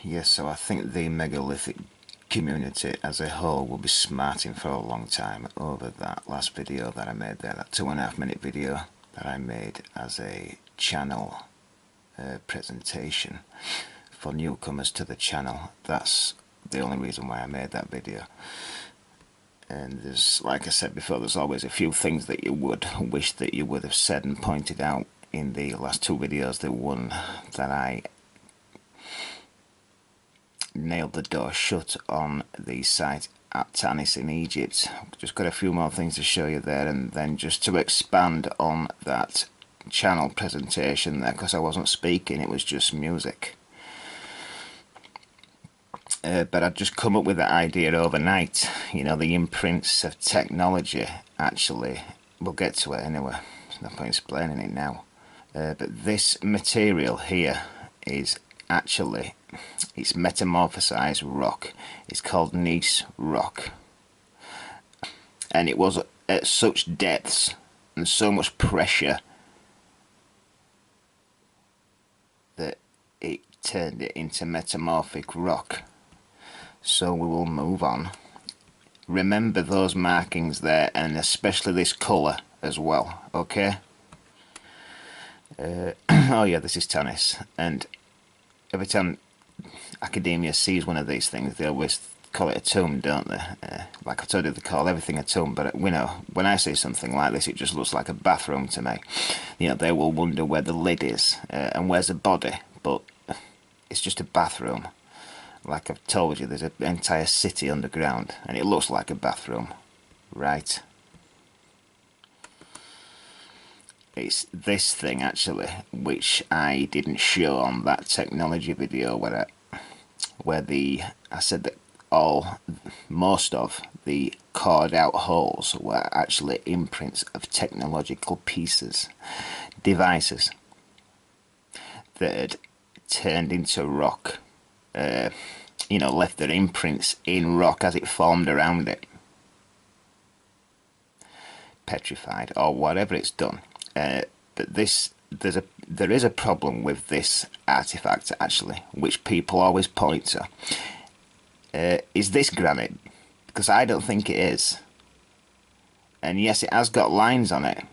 Yes, so I think the megalithic community as a whole will be smarting for a long time over that last video that I made there, that 2.5 minute video that I made as a channel presentation for newcomers to the channel. That's the only reason why I made that video. And there's, like I said before, there's always a few things that you would wish that you would have said and pointed out in the last two videos. The one that I nailed the door shut on the site at Tanis in Egypt. Just got a few more things to show you there, and then just to expand on that channel presentation there, because I wasn't speaking, it was just music. But I'd just come up with that idea overnight. You know, the imprints of technology, actually. We'll get to it anyway. There's no point explaining it now. But this material here is actually, it's metamorphosized rock. It's called gneiss rock. And it was at such depths and so much pressure that it turned it into metamorphic rock. So we will move on. Remember those markings there, and especially this colour as well, okay? Oh yeah, this is Tanis, and every time academia sees one of these things, they always call it a tomb, don't they? Like I told you, they call everything a tomb, but we know, when I see something like this, it just looks like a bathroom to me. You know, they will wonder where the lid is, and where's the body, but it's just a bathroom. Like I've told you, there's an entire city underground, and it looks like a bathroom, right? It's this thing, actually, which I didn't show on that technology video where I said that most of the cored out holes were actually imprints of technological pieces, devices that had turned into rock. You know, left their imprints in rock as it formed around it, petrified or whatever it's done. But there is a problem with this artifact, actually, which people always point to. Is this granite? Because I don't think it is. And yes, it has got lines on it,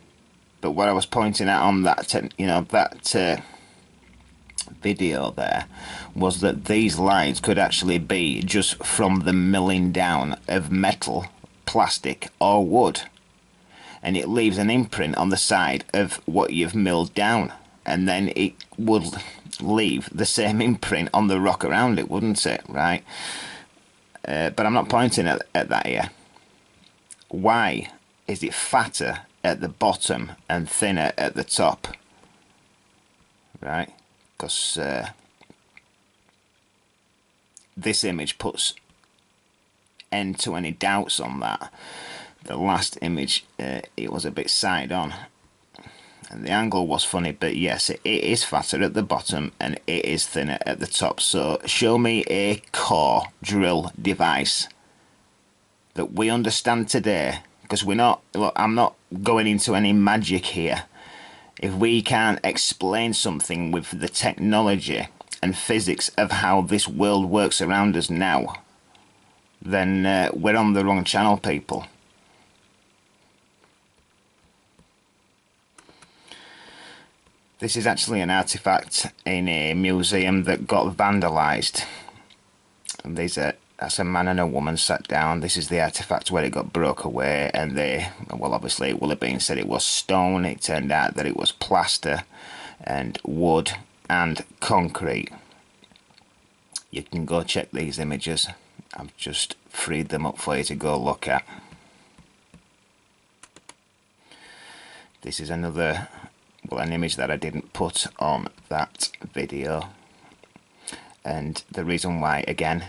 but what I was pointing out on that video there was that these lines could actually be just from the milling down of metal, plastic or wood, and it leaves an imprint on the side of what you've milled down, and then it would leave the same imprint on the rock around it, wouldn't it, right? But I'm not pointing at that here. Why is it fatter at the bottom and thinner at the top, right? Because this image puts end to any doubts on that. The last image, it was a bit side on, and the angle was funny, but yes, it is fatter at the bottom and it is thinner at the top. So show me a core drill device that we understand today, because we're not, look, I'm not going into any magic here. If we can't explain something with the technology and physics of how this world works around us now, then we're on the wrong channel, people. This is actually an artifact in a museum that got vandalised. And that's a man and a woman sat down. This is the artifact where it got broke away, and well, obviously it will have been said it was stone. It turned out that it was plaster and wood and concrete. You can go check these images. I've just freed them up for you to go look at. This is another, well, an image that I didn't put on that video, and the reason why, again,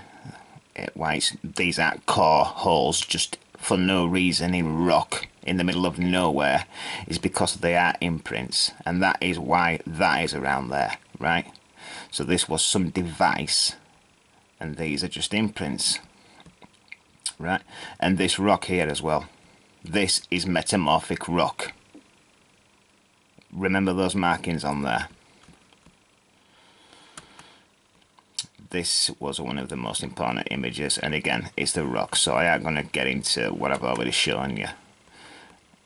these aren't core holes just for no reason in rock in the middle of nowhere is because they are imprints, and that is why that is around there, right? So this was some device, and these are just imprints, right? And this rock here as well, this is metamorphic rock. Remember those markings on there. this was one of the most important images, and again, it's the rock, so I am going to get into what I've already shown you.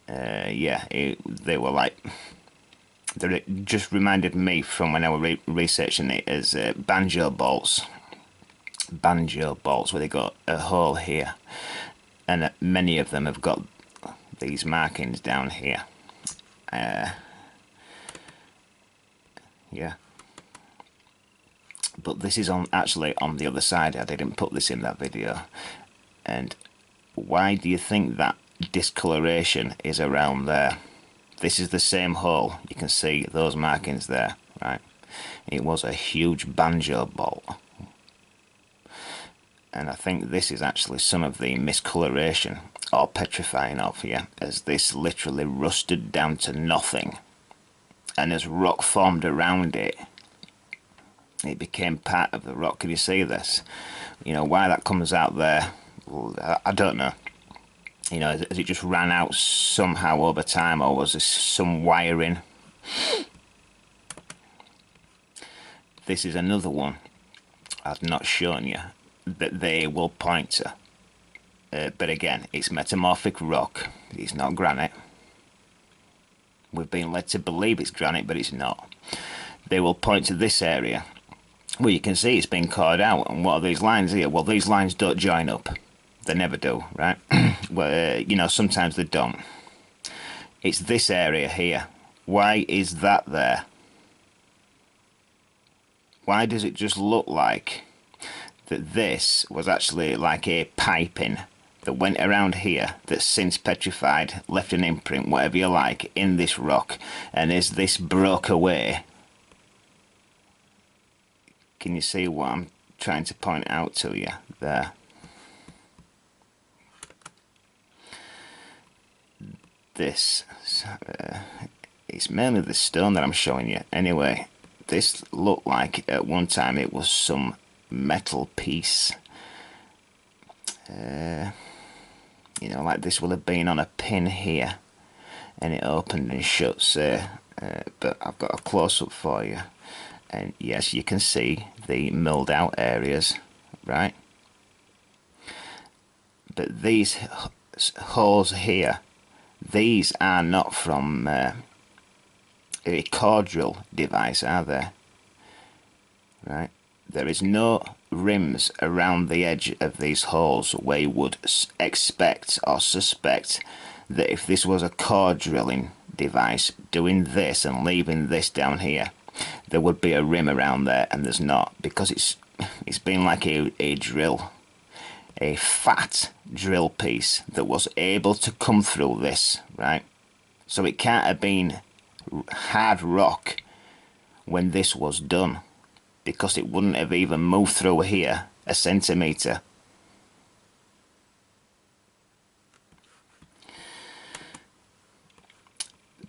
Yeah, they were like, they just reminded me from when I was researching it as banjo bolts, where they got a hole here, and many of them have got these markings down here. Yeah, but this is actually on the other side. I didn't put this in that video. And why do you think that discoloration is around there? This is the same hole. You can see those markings there, right? It was a huge banjo bolt, and I think this is actually some of the miscoloration or petrifying of here, as this literally rusted down to nothing, and as rock formed around it, it became part of the rock. Can you see this? You know, why that comes out there, well, I don't know. You know, has it just ran out somehow over time, or was this some wiring? This is another one I've not shown you that they will point to. But again, it's metamorphic rock. It's not granite. We've been led to believe it's granite, but it's not. They will point to this area where you can see it's been carved out. And what are these lines here? Well, these lines don't join up. They never do, right? Well, you know, sometimes they don't. It's this area here. Why is that there? Why does it just look like that this was actually like a piping that went around here that's since petrified, left an imprint, whatever you like, in this rock, and as this broke away? Can you see what I'm trying to point out to you there? This, it's mainly the stone that I'm showing you. Anyway, this looked like at one time it was some metal piece. You know, like this will have been on a pin here, and it opened and shut, but I've got a close-up for you, and yes, you can see the milled out areas, right? But these holes here, these are not from a core drill device, are they? Right? There is no rims around the edge of these holes where you would expect or suspect that if this was a core drilling device doing this and leaving this down here, there would be a rim around there, and there's not, because it's been like a drill, a fat drill piece that was able to come through this, right? So it can't have been hard rock when this was done, because it wouldn't have even moved through here a centimetre.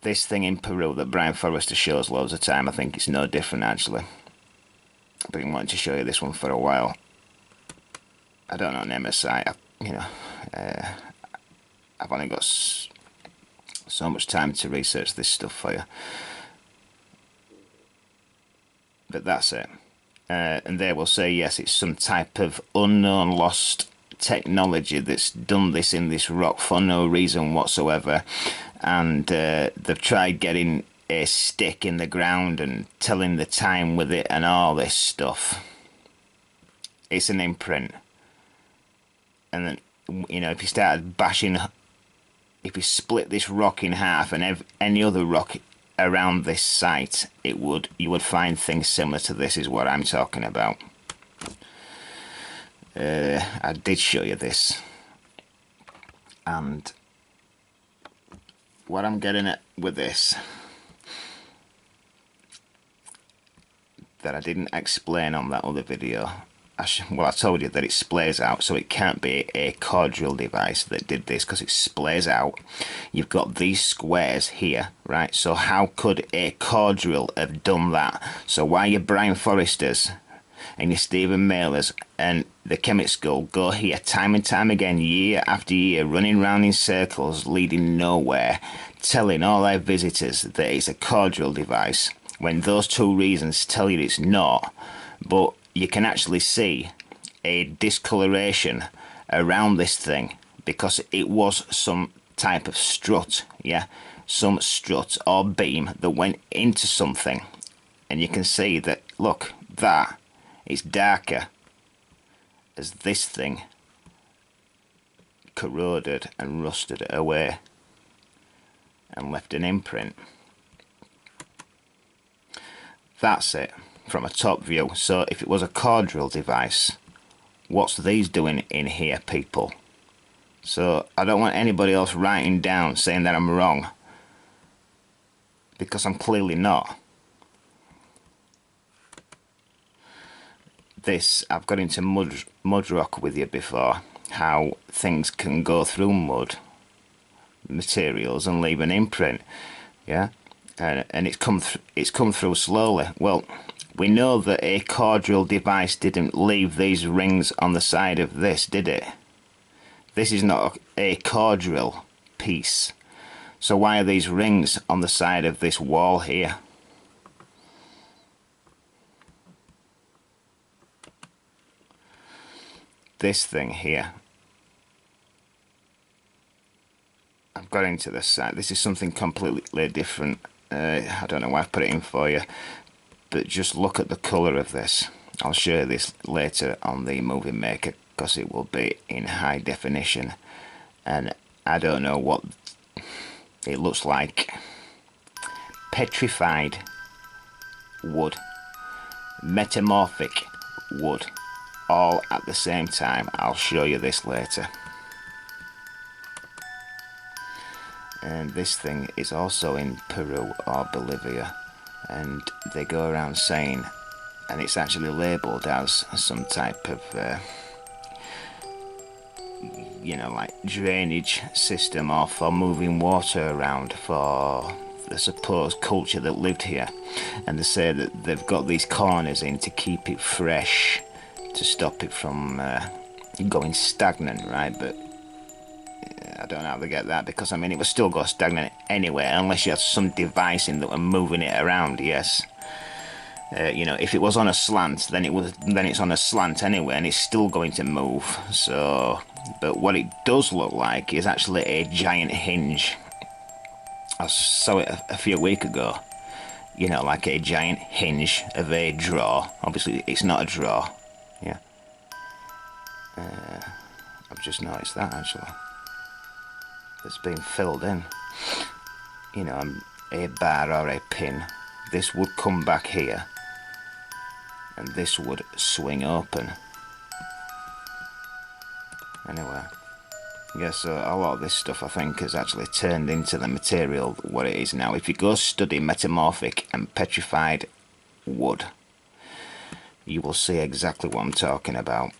This thing in Peru that Brian Forrester shows loads of time, I think it's no different actually. I've been wanting to show you this one for a while. I don't know an MSI, I've only got so much time to research this stuff for you. But that's it. And they will say, yes, it's some type of unknown lost technology that's done this in this rock for no reason whatsoever. And they've tried getting a stick in the ground and telling the time with it and all this stuff. It's an imprint. And then, you know, if you started bashing, if you split this rock in half and any other rock around this site, you would find things similar to this, is what I'm talking about. I did show you this, and what I'm getting at with this that I didn't explain on that other video, well, I told you that it splays out, so it can't be a core drill device that did this, because it splays out. You've got these squares here, right? So how could a core drill have done that? So why your Brian Forresters and your Stephen Mailers and the Chemist School go here time and time again, year after year, running round in circles, leading nowhere, telling all their visitors that it's a core drill device, when those two reasons tell you it's not? But you can actually see a discoloration around this thing because it was some type of strut, yeah, some strut or beam that went into something, and you can see that, look, that is darker as this thing corroded and rusted away and left an imprint. That's it from a top view. So if it was a core drill device, what's these doing in here, people? So I don't want anybody else writing down saying that I'm wrong, because I'm clearly not. This, I've got into mud rock with you before, how things can go through mud materials and leave an imprint, yeah, and it's come through slowly. Well, we know that a core drill device didn't leave these rings on the side of this, did it? This is not a core drill piece, so why are these rings on the side of this wall here? This thing here, I've got into this side. This is something completely different. I don't know why I've put it in for you, but just look at the colour of this. I'll show you this later on the Movie Maker because it will be in high definition, and I don't know what it looks like. Petrified wood, metamorphic wood, all at the same time. I'll show you this later. And this thing is also in Peru or Bolivia, and they go around saying, and it's actually labelled as some type of you know, like drainage system or for moving water around for the supposed culture that lived here, and they say that they've got these corners in to keep it fresh, to stop it from going stagnant, right? But I don't know how they get that, because I mean it would still go stagnant anyway unless you had some device in that were moving it around. Yes, you know, if it was on a slant, then it's on a slant anyway, and it's still going to move. So, but what it does look like is actually a giant hinge. I saw it a few weeks ago. You know, like a giant hinge of a drawer. Obviously, it's not a drawer. Yeah. I've just noticed that actually. It's been filled in. You know, a bar or a pin. This would come back here, and this would swing open. Anyway, yeah, so a lot of this stuff I think has actually turned into the material what it is now. If you go study metamorphic and petrified wood, you will see exactly what I'm talking about.